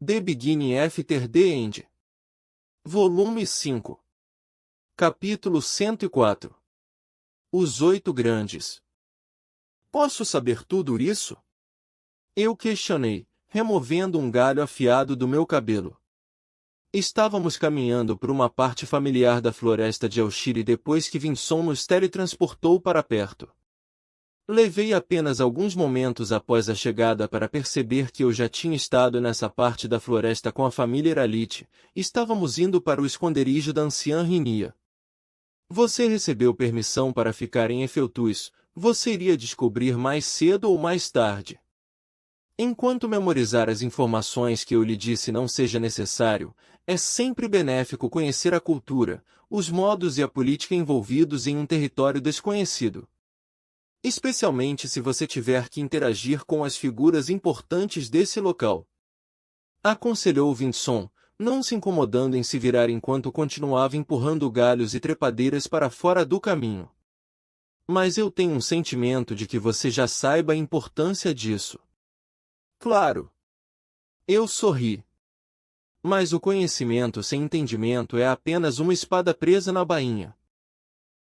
The Beginning After the End. Volume 5. Capítulo 104. Os 8 Grandes. Posso saber tudo isso? Eu questionei, removendo um galho afiado do meu cabelo. Estávamos caminhando por uma parte familiar da floresta de Elshire depois que Vinson nos teletransportou para perto. Levei apenas alguns momentos após a chegada para perceber que eu já tinha estado nessa parte da floresta com a família Eralite. Estávamos indo para o esconderijo da anciã Rinia. Você recebeu permissão para ficar em Efeltus. Você iria descobrir mais cedo ou mais tarde. Enquanto memorizar as informações que eu lhe disse não seja necessário, é sempre benéfico conhecer a cultura, os modos e a política envolvidos em um território desconhecido. Especialmente se você tiver que interagir com as figuras importantes desse local. Aconselhou Vinson, não se incomodando em se virar enquanto continuava empurrando galhos e trepadeiras para fora do caminho. Mas eu tenho um sentimento de que você já saiba a importância disso. Claro. Eu sorri. Mas o conhecimento sem entendimento é apenas uma espada presa na bainha.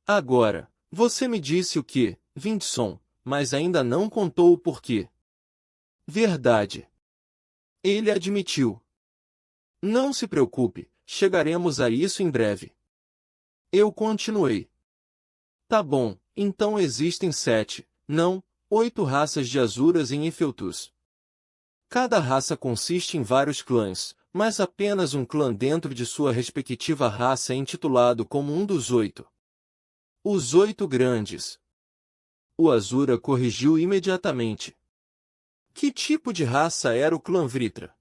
Agora, você me disse o que, Vinson, mas ainda não contou o porquê. Verdade. Ele admitiu. Não se preocupe, chegaremos a isso em breve. Eu continuei. Tá bom, então existem 7, não, 8 raças de Azuras em Efeltus. Cada raça consiste em vários clãs, mas apenas um clã dentro de sua respectiva raça é intitulado como um dos 8. Os 8 Grandes. O Azura corrigiu imediatamente. Que tipo de raça era o clã Vritra?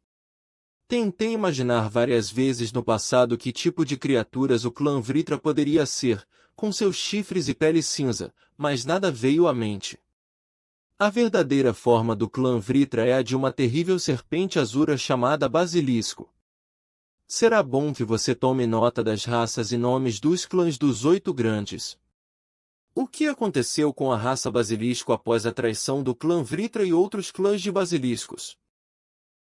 Tentei imaginar várias vezes no passado que tipo de criaturas o clã Vritra poderia ser, com seus chifres e pele cinza, mas nada veio à mente. A verdadeira forma do clã Vritra é a de uma terrível serpente azura chamada Basilisco. Será bom que você tome nota das raças e nomes dos clãs dos 8 Grandes. O que aconteceu com a raça Basilisco após a traição do clã Vritra e outros clãs de basiliscos?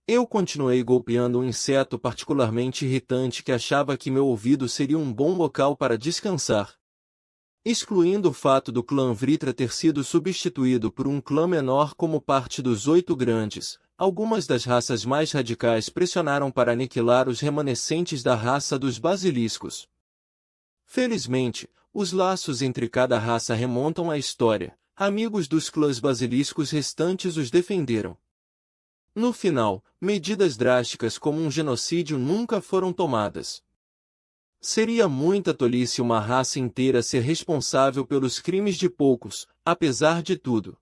Eu continuei golpeando um inseto particularmente irritante que achava que meu ouvido seria um bom local para descansar. Excluindo o fato do clã Vritra ter sido substituído por um clã menor como parte dos 8 Grandes, algumas das raças mais radicais pressionaram para aniquilar os remanescentes da raça dos basiliscos. Felizmente, os laços entre cada raça remontam à história. Amigos dos clãs basiliscos restantes os defenderam. No final, medidas drásticas como um genocídio nunca foram tomadas. Seria muita tolice uma raça inteira ser responsável pelos crimes de poucos, apesar de tudo.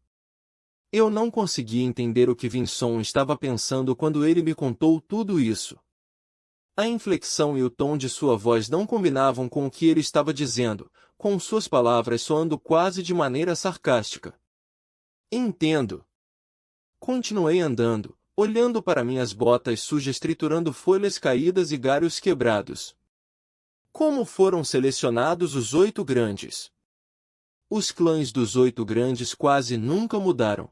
Eu não conseguia entender o que Vinson estava pensando quando ele me contou tudo isso. A inflexão e o tom de sua voz não combinavam com o que ele estava dizendo, com suas palavras soando quase de maneira sarcástica. Entendo. Continuei andando, olhando para minhas botas sujas triturando folhas caídas e galhos quebrados. Como foram selecionados os 8 Grandes? Os clãs dos 8 Grandes quase nunca mudaram.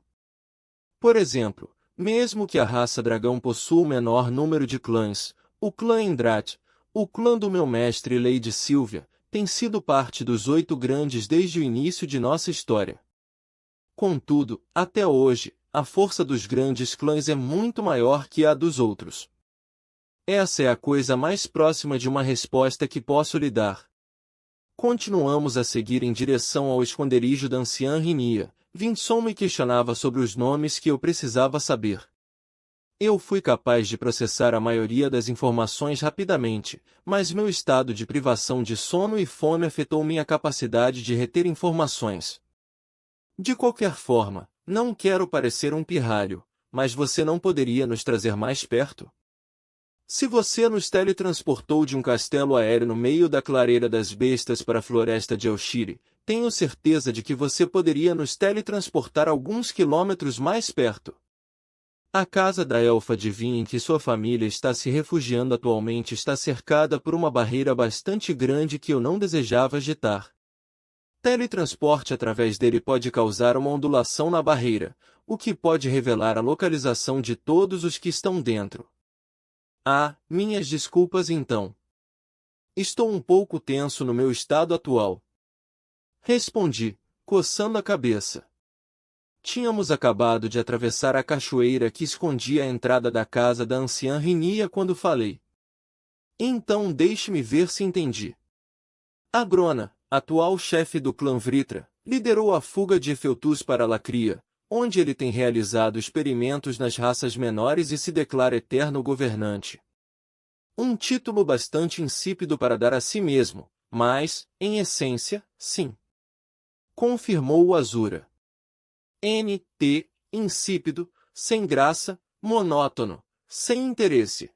Por exemplo, mesmo que a raça dragão possua o menor número de clãs, o clã Endrat, o clã do meu mestre Lady Sylvia, tem sido parte dos 8 Grandes desde o início de nossa história. Contudo, até hoje, a força dos grandes clãs é muito maior que a dos outros. Essa é a coisa mais próxima de uma resposta que posso lhe dar. Continuamos a seguir em direção ao esconderijo da anciã Rinia. Vinson me questionava sobre os nomes que eu precisava saber. Eu fui capaz de processar a maioria das informações rapidamente, mas meu estado de privação de sono e fome afetou minha capacidade de reter informações. De qualquer forma, não quero parecer um pirralho, mas você não poderia nos trazer mais perto? Se você nos teletransportou de um castelo aéreo no meio da clareira das bestas para a floresta de Elshire, tenho certeza de que você poderia nos teletransportar alguns quilômetros mais perto. A casa da elfa adivinha em que sua família está se refugiando atualmente está cercada por uma barreira bastante grande que eu não desejava agitar. Teletransporte através dele pode causar uma ondulação na barreira, o que pode revelar a localização de todos os que estão dentro. Ah, minhas desculpas então. Estou um pouco tenso no meu estado atual. Respondi, coçando a cabeça. Tínhamos acabado de atravessar a cachoeira que escondia a entrada da casa da anciã Rinia quando falei. Então deixe-me ver se entendi. Agrona, atual chefe do clã Vritra, liderou a fuga de Efeltus para Lacria, onde ele tem realizado experimentos nas raças menores e se declara eterno governante. Um título bastante insípido para dar a si mesmo, mas, em essência, sim. Confirmou o Azura. NT, insípido, sem graça, monótono, sem interesse.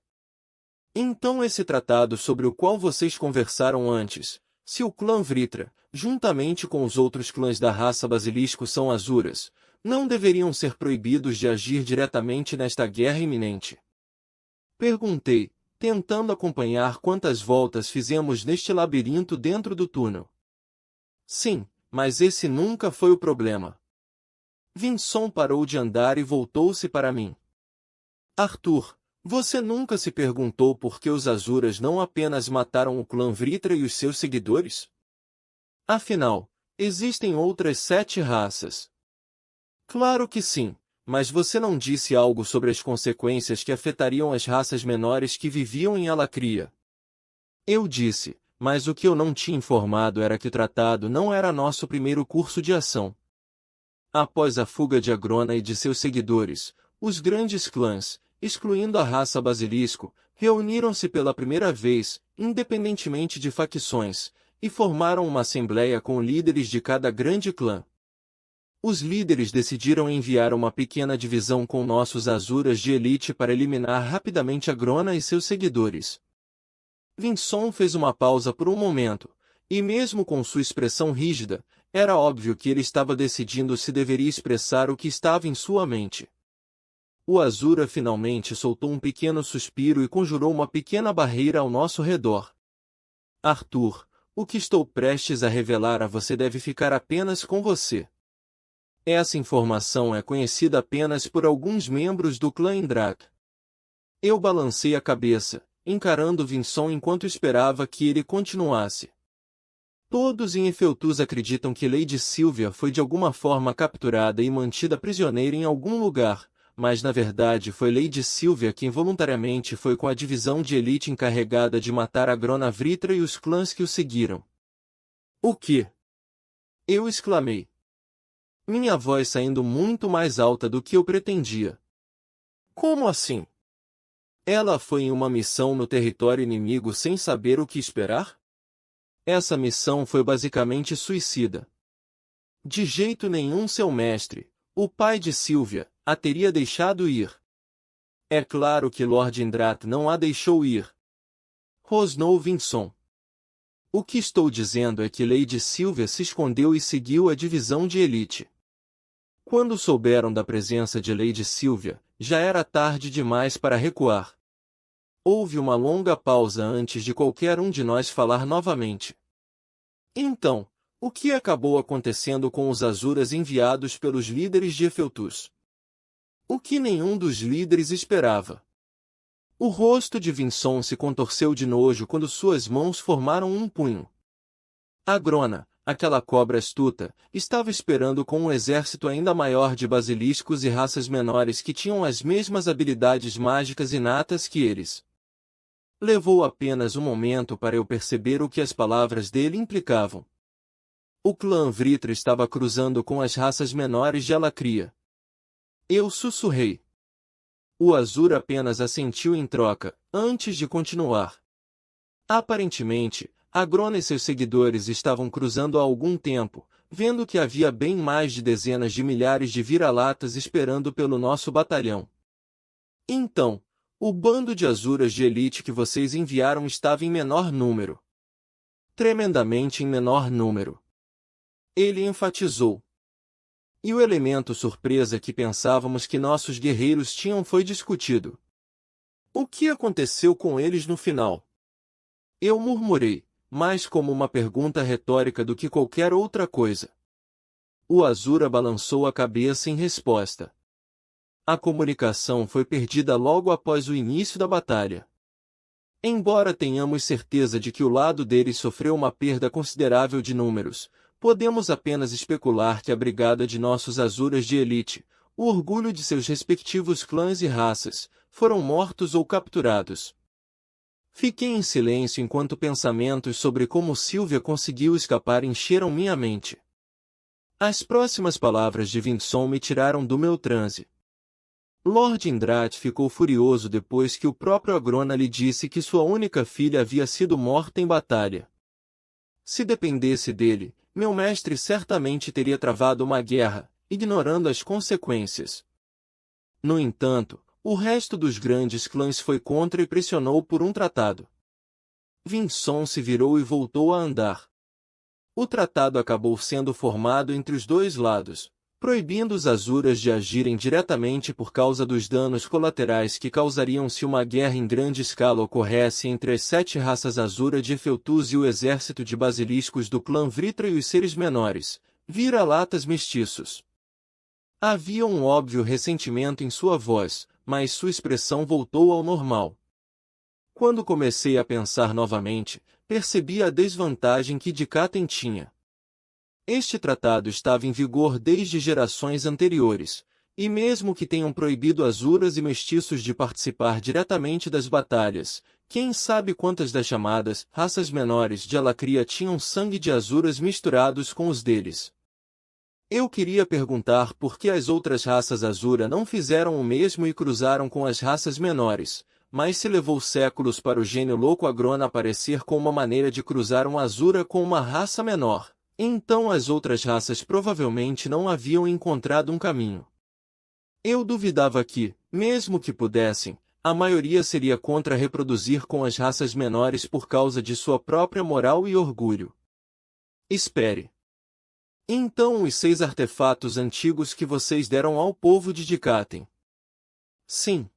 Então esse tratado sobre o qual vocês conversaram antes, se o clã Vritra, juntamente com os outros clãs da raça basilisco são Azuras, não deveriam ser proibidos de agir diretamente nesta guerra iminente? Perguntei, tentando acompanhar quantas voltas fizemos neste labirinto dentro do túnel. Sim, mas esse nunca foi o problema. Vinson parou de andar e voltou-se para mim. Arthur, você nunca se perguntou por que os Azuras não apenas mataram o clã Vritra e os seus seguidores? Afinal, existem outras 7 raças. Claro que sim, mas você não disse algo sobre as consequências que afetariam as raças menores que viviam em Alacria. Eu disse, mas o que eu não tinha informado era que o tratado não era nosso primeiro curso de ação. Após a fuga de Agrona e de seus seguidores, os grandes clãs, excluindo a raça basilisco, reuniram-se pela primeira vez, independentemente de facções, e formaram uma assembleia com líderes de cada grande clã. Os líderes decidiram enviar uma pequena divisão com nossos Azuras de elite para eliminar rapidamente Agrona e seus seguidores. Vinson fez uma pausa por um momento, e mesmo com sua expressão rígida, era óbvio que ele estava decidindo se deveria expressar o que estava em sua mente. O Azura finalmente soltou um pequeno suspiro e conjurou uma pequena barreira ao nosso redor. Arthur, o que estou prestes a revelar a você deve ficar apenas com você. Essa informação é conhecida apenas por alguns membros do clã Indrak. Eu balancei a cabeça, encarando Vinson enquanto esperava que ele continuasse. Todos em Efeltus acreditam que Lady Sylvia foi de alguma forma capturada e mantida prisioneira em algum lugar, mas na verdade foi Lady Sylvia quem voluntariamente foi com a divisão de elite encarregada de matar Agrona Vritra e os clãs que o seguiram. O quê? Eu exclamei. Minha voz saindo muito mais alta do que eu pretendia. Como assim? Ela foi em uma missão no território inimigo sem saber o que esperar? Essa missão foi basicamente suicida. De jeito nenhum seu mestre, o pai de Sylvia, a teria deixado ir. É claro que Lord Indrat não a deixou ir. Rosnou Vinson. O que estou dizendo é que Lady Sylvia se escondeu e seguiu a divisão de elite. Quando souberam da presença de Lady Sylvia, já era tarde demais para recuar. Houve uma longa pausa antes de qualquer um de nós falar novamente. Então, o que acabou acontecendo com os Azuras enviados pelos líderes de Efeltus? O que nenhum dos líderes esperava. O rosto de Vinson se contorceu de nojo quando suas mãos formaram um punho. Agrona, aquela cobra astuta, estava esperando com um exército ainda maior de basiliscos e raças menores que tinham as mesmas habilidades mágicas inatas que eles. Levou apenas um momento para eu perceber o que as palavras dele implicavam. O clã Vritra estava cruzando com as raças menores de Alacria. Eu sussurrei. O Azur apenas assentiu em troca, antes de continuar. Aparentemente, Agrona e seus seguidores estavam cruzando há algum tempo, vendo que havia bem mais de dezenas de milhares de vira-latas esperando pelo nosso batalhão. Então, o bando de Azuras de elite que vocês enviaram estava em menor número. Tremendamente em menor número. Ele enfatizou. E o elemento surpresa que pensávamos que nossos guerreiros tinham foi discutido. O que aconteceu com eles no final? Eu murmurei, mais como uma pergunta retórica do que qualquer outra coisa. O Azura balançou a cabeça em resposta. A comunicação foi perdida logo após o início da batalha. Embora tenhamos certeza de que o lado deles sofreu uma perda considerável de números, podemos apenas especular que a brigada de nossos Azuras de elite, o orgulho de seus respectivos clãs e raças, foram mortos ou capturados. Fiquei em silêncio enquanto pensamentos sobre como Sylvia conseguiu escapar encheram minha mente. As próximas palavras de Vinson me tiraram do meu transe. Lord Indrat ficou furioso depois que o próprio Agrona lhe disse que sua única filha havia sido morta em batalha. Se dependesse dele, meu mestre certamente teria travado uma guerra, ignorando as consequências. No entanto, o resto dos grandes clãs foi contra e pressionou por um tratado. Vinson se virou e voltou a andar. O tratado acabou sendo formado entre os dois lados, proibindo os Azuras de agirem diretamente por causa dos danos colaterais que causariam se uma guerra em grande escala ocorresse entre as 7 raças Azura de Efeltuz e o exército de basiliscos do clã Vritra e os seres menores, vira-latas mestiços. Havia um óbvio ressentimento em sua voz, mas sua expressão voltou ao normal. Quando comecei a pensar novamente, percebi a desvantagem que Dikaten tinha. Este tratado estava em vigor desde gerações anteriores, e mesmo que tenham proibido Azuras e mestiços de participar diretamente das batalhas, quem sabe quantas das chamadas raças menores de Alacria tinham sangue de Azuras misturados com os deles. Eu queria perguntar por que as outras raças Azura não fizeram o mesmo e cruzaram com as raças menores, mas se levou séculos para o gênio louco Agrona aparecer com uma maneira de cruzar um Azura com uma raça menor. Então as outras raças provavelmente não haviam encontrado um caminho. Eu duvidava que, mesmo que pudessem, a maioria seria contra reproduzir com as raças menores por causa de sua própria moral e orgulho. Espere. Então os 6 artefatos antigos que vocês deram ao povo de Dikaten. Sim.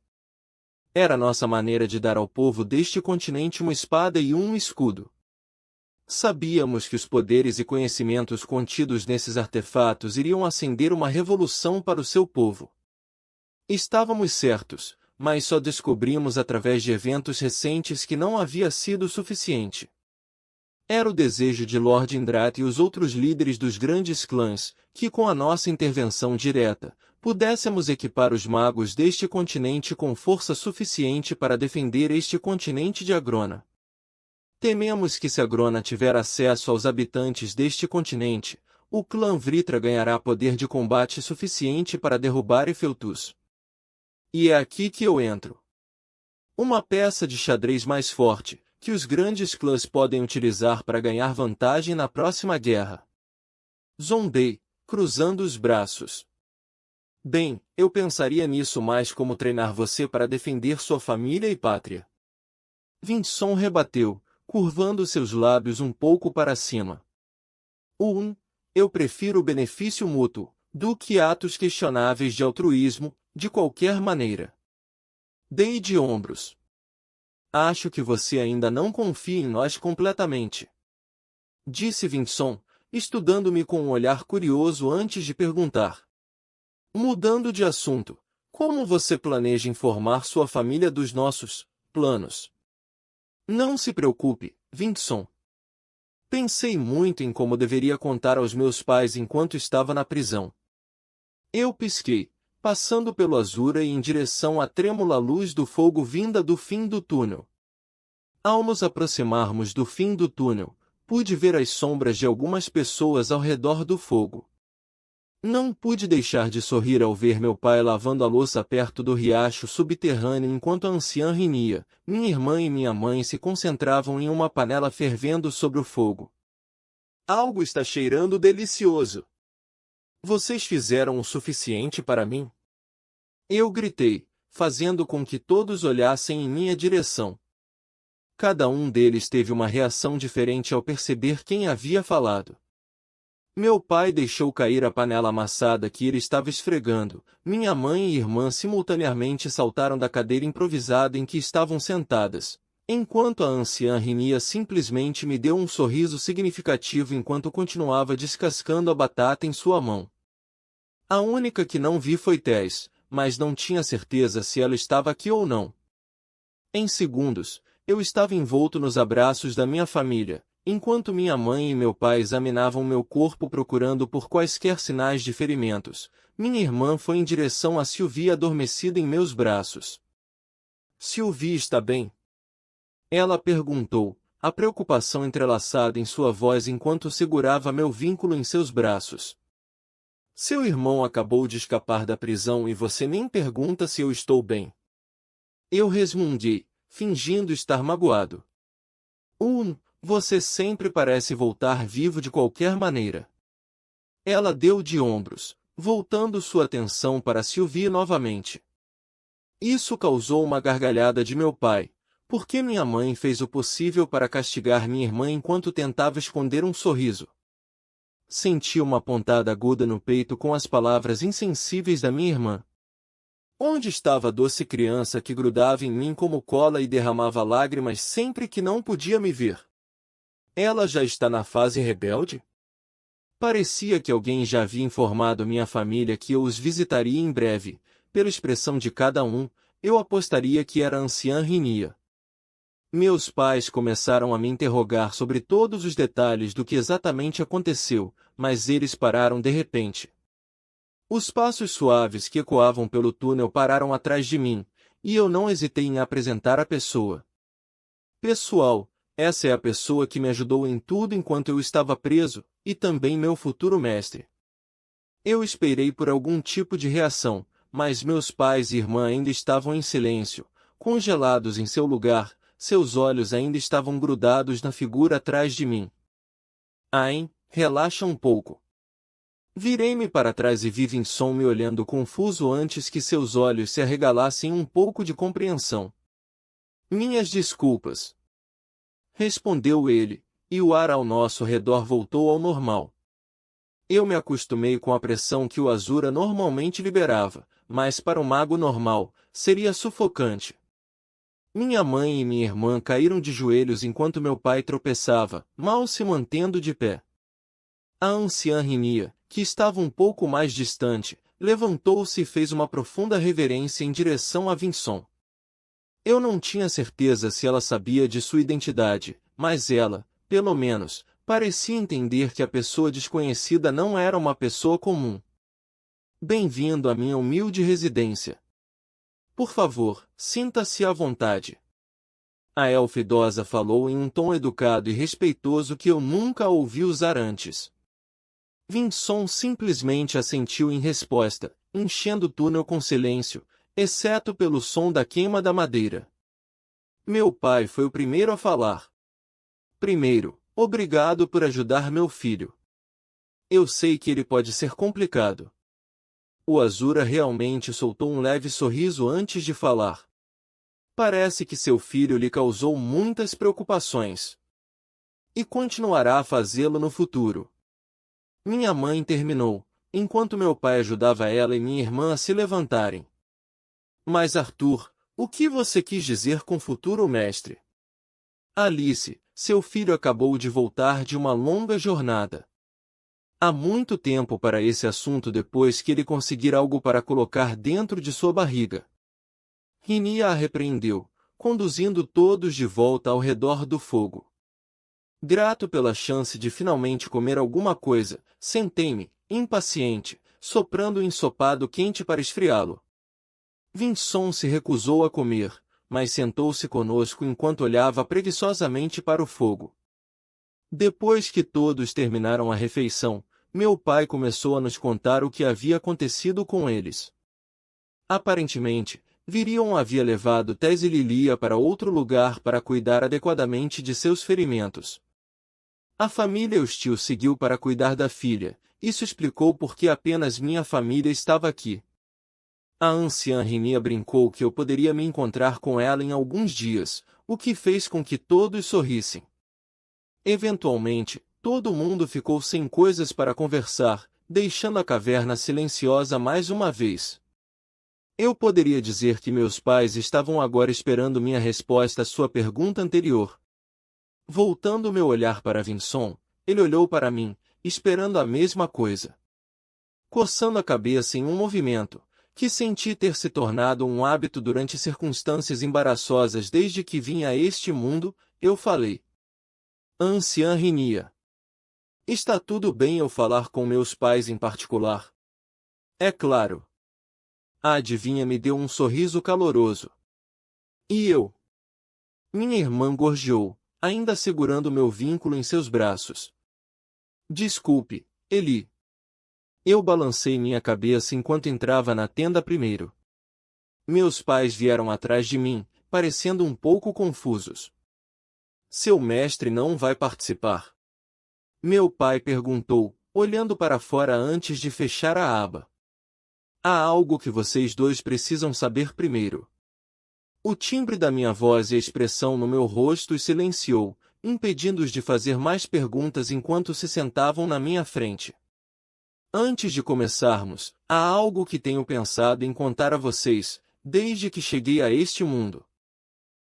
Era nossa maneira de dar ao povo deste continente uma espada e um escudo. Sabíamos que os poderes e conhecimentos contidos nesses artefatos iriam acender uma revolução para o seu povo. Estávamos certos, mas só descobrimos através de eventos recentes que não havia sido suficiente. Era o desejo de Lord Indrat e os outros líderes dos grandes clãs, que com a nossa intervenção direta, pudéssemos equipar os magos deste continente com força suficiente para defender este continente de Agrona. Tememos que se Agrona tiver acesso aos habitantes deste continente, o clã Vritra ganhará poder de combate suficiente para derrubar Efeltuz. E é aqui que eu entro. Uma peça de xadrez mais forte, que os grandes clãs podem utilizar para ganhar vantagem na próxima guerra. Zondei, cruzando os braços. Bem, eu pensaria nisso mais como treinar você para defender sua família e pátria. Vinson rebateu, curvando seus lábios um pouco para cima. Eu prefiro o benefício mútuo, do que atos questionáveis de altruísmo, de qualquer maneira. Dei de ombros. Acho que você ainda não confia em nós completamente. Disse Vinson, estudando-me com um olhar curioso antes de perguntar. Mudando de assunto, como você planeja informar sua família dos nossos planos? Não se preocupe, Vinson. Pensei muito em como deveria contar aos meus pais enquanto estava na prisão. Eu pisquei, passando pelo Azura e em direção à trêmula luz do fogo vinda do fim do túnel. Ao nos aproximarmos do fim do túnel, pude ver as sombras de algumas pessoas ao redor do fogo. Não pude deixar de sorrir ao ver meu pai lavando a louça perto do riacho subterrâneo enquanto a anciã Rinia, minha irmã e minha mãe se concentravam em uma panela fervendo sobre o fogo. Algo está cheirando delicioso. Vocês fizeram o suficiente para mim? Eu gritei, fazendo com que todos olhassem em minha direção. Cada um deles teve uma reação diferente ao perceber quem havia falado. Meu pai deixou cair a panela amassada que ele estava esfregando. Minha mãe e irmã simultaneamente saltaram da cadeira improvisada em que estavam sentadas, enquanto a anciã Rinia simplesmente me deu um sorriso significativo enquanto continuava descascando a batata em sua mão. A única que não vi foi Tess, mas não tinha certeza se ela estava aqui ou não. Em segundos, eu estava envolto nos abraços da minha família, enquanto minha mãe e meu pai examinavam meu corpo procurando por quaisquer sinais de ferimentos. Minha irmã foi em direção a Sylvie adormecida em meus braços. Sylvie está bem? Ela perguntou, a preocupação entrelaçada em sua voz enquanto segurava meu vínculo em seus braços. Seu irmão acabou de escapar da prisão e você nem pergunta se eu estou bem. Eu resmundi, fingindo estar magoado. Você sempre parece voltar vivo de qualquer maneira. Ela deu de ombros, voltando sua atenção para Sylvie novamente. Isso causou uma gargalhada de meu pai, porque minha mãe fez o possível para castigar minha irmã enquanto tentava esconder um sorriso. Senti uma pontada aguda no peito com as palavras insensíveis da minha irmã. Onde estava a doce criança que grudava em mim como cola e derramava lágrimas sempre que não podia me ver? Ela já está na fase rebelde? Parecia que alguém já havia informado minha família que eu os visitaria em breve. Pela expressão de cada um, eu apostaria que era a anciã Rinia. Meus pais começaram a me interrogar sobre todos os detalhes do que exatamente aconteceu, mas eles pararam de repente. Os passos suaves que ecoavam pelo túnel pararam atrás de mim, e eu não hesitei em apresentar a pessoa. Pessoal, essa é a pessoa que me ajudou em tudo enquanto eu estava preso, e também meu futuro mestre. Eu esperei por algum tipo de reação, mas meus pais e irmã ainda estavam em silêncio, congelados em seu lugar, seus olhos ainda estavam grudados na figura atrás de mim. Ain, relaxa um pouco. Virei-me para trás e vi Vinson me olhando confuso antes que seus olhos se arregalassem um pouco de compreensão. Minhas desculpas. Respondeu ele, e o ar ao nosso redor voltou ao normal. Eu me acostumei com a pressão que o Azura normalmente liberava, mas para o mago normal, seria sufocante. Minha mãe e minha irmã caíram de joelhos enquanto meu pai tropeçava, mal se mantendo de pé. A anciã Rinia, que estava um pouco mais distante, levantou-se e fez uma profunda reverência em direção a Vinson. Eu não tinha certeza se ela sabia de sua identidade, mas ela, pelo menos, parecia entender que a pessoa desconhecida não era uma pessoa comum. Bem-vindo à minha humilde residência. Por favor, sinta-se à vontade. A elfa idosa falou em um tom educado e respeitoso que eu nunca ouvi usar antes. Vinson simplesmente assentiu em resposta, enchendo o túnel com silêncio, exceto pelo som da queima da madeira. Meu pai foi o primeiro a falar. Primeiro, obrigado por ajudar meu filho. Eu sei que ele pode ser complicado. O Azura realmente soltou um leve sorriso antes de falar. Parece que seu filho lhe causou muitas preocupações. E continuará a fazê-lo no futuro. Minha mãe terminou, enquanto meu pai ajudava ela e minha irmã a se levantarem. Mas Arthur, o que você quis dizer com futuro mestre? Alice, seu filho acabou de voltar de uma longa jornada. Há muito tempo para esse assunto depois que ele conseguir algo para colocar dentro de sua barriga. Rinia a repreendeu, conduzindo todos de volta ao redor do fogo. Grato pela chance de finalmente comer alguma coisa, sentei-me, impaciente, soprando o ensopado quente para esfriá-lo. Vinson se recusou a comer, mas sentou-se conosco enquanto olhava preguiçosamente para o fogo. Depois que todos terminaram a refeição, meu pai começou a nos contar o que havia acontecido com eles. Aparentemente, Virion havia levado Tess e Lilia para outro lugar para cuidar adequadamente de seus ferimentos. A família hostil seguiu para cuidar da filha, isso explicou por que apenas minha família estava aqui. A anciã Rinia brincou que eu poderia me encontrar com ela em alguns dias, o que fez com que todos sorrissem. Eventualmente, todo mundo ficou sem coisas para conversar, deixando a caverna silenciosa mais uma vez. Eu poderia dizer que meus pais estavam agora esperando minha resposta à sua pergunta anterior. Voltando meu olhar para Vinson, ele olhou para mim, esperando a mesma coisa. Coçando a cabeça em um movimento, que senti ter se tornado um hábito durante circunstâncias embaraçosas desde que vim a este mundo, eu falei. A anciã rinia. Está tudo bem eu falar com meus pais em particular? É claro. A adivinha me deu um sorriso caloroso. E eu? Minha irmã gorjeou, ainda segurando meu vínculo em seus braços. Desculpe, Eli. Eu balancei minha cabeça enquanto entrava na tenda primeiro. Meus pais vieram atrás de mim, parecendo um pouco confusos. Seu mestre não vai participar? Meu pai perguntou, olhando para fora antes de fechar a aba. Há algo que vocês dois precisam saber primeiro. O timbre da minha voz e a expressão no meu rosto os silenciou, impedindo-os de fazer mais perguntas enquanto se sentavam na minha frente. Antes de começarmos, há algo que tenho pensado em contar a vocês, desde que cheguei a este mundo.